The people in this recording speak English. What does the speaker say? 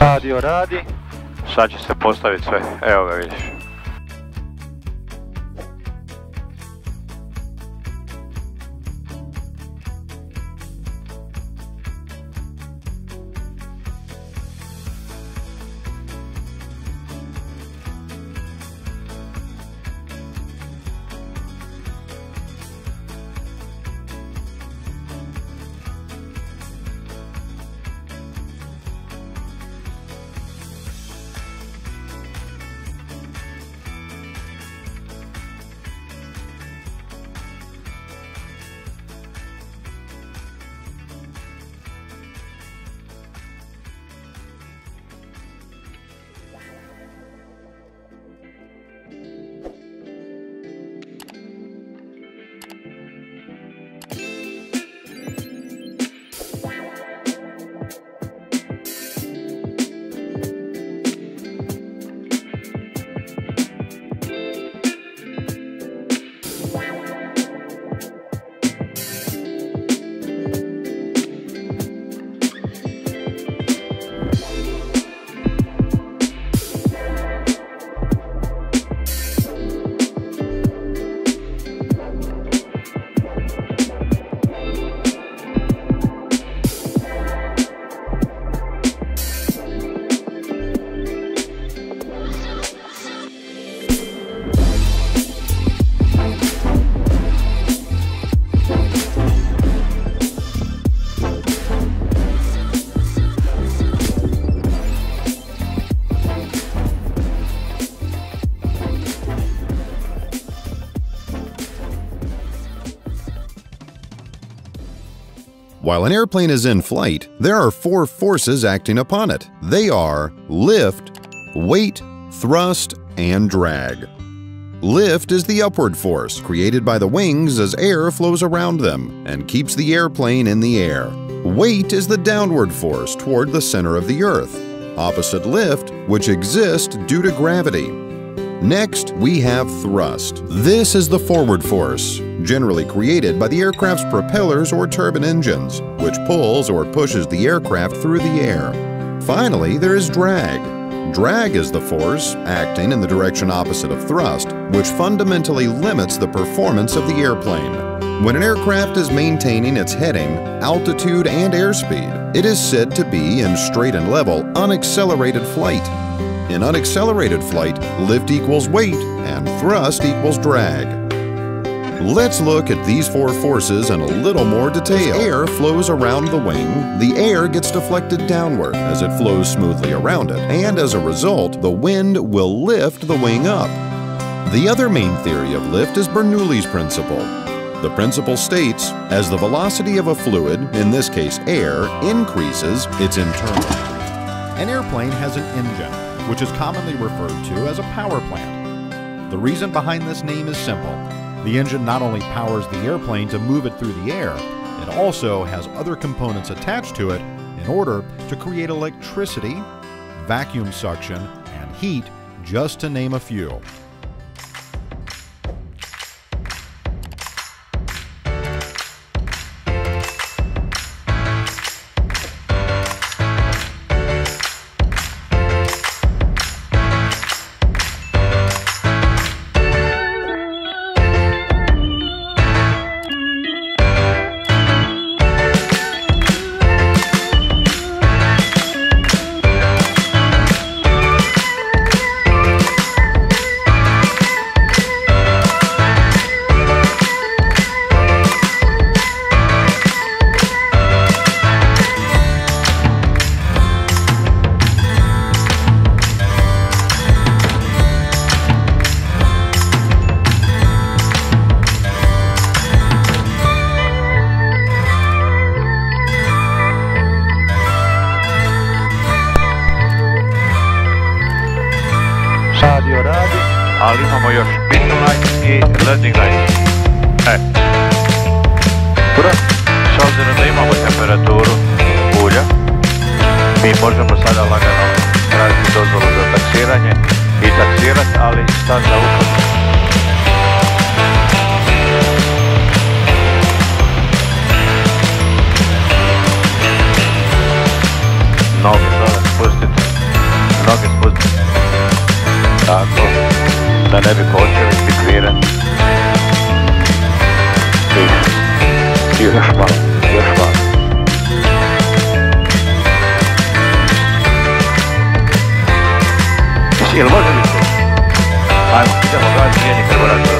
Radio radi, sad će se postaviti sve, evo ga vidiš. While an airplane is in flight, there are four forces acting upon it. They are lift, weight, thrust, and drag. Lift is the upward force created by the wings as air flows around them and keeps the airplane in the air. Weight is the downward force toward the center of the Earth, opposite lift, which exists due to gravity. Next, we have thrust. This is the forward force, generally created by the aircraft's propellers or turbine engines, which pulls or pushes the aircraft through the air. Finally, there is drag. Drag is the force acting in the direction opposite of thrust, which fundamentally limits the performance of the airplane. When an aircraft is maintaining its heading, altitude, and airspeed, it is said to be in straight and level, unaccelerated flight. In unaccelerated flight, lift equals weight and thrust equals drag. Let's look at these four forces in a little more detail. As air flows around the wing, the air gets deflected downward as it flows smoothly around it, and as a result, the wind will lift the wing up. The other main theory of lift is Bernoulli's principle. The principle states, as the velocity of a fluid, in this case air, increases, it's internal. An airplane has an engine, which is commonly referred to as a power plant. The reason behind this name is simple. The engine not only powers the airplane to move it through the air, it also has other components attached to it in order to create electricity, vacuum suction, and heat, just to name a few. Radio radi, ali imamo još pitline i landing light. S obzirom da imamo temperaturu ulja, mi možemo sada lagano tražiti dozvolu za taksiranje i taksirati, ali start za uhod. Noge dole spustite. Jel može biti? Ajmo, idemo gledati, nije nikad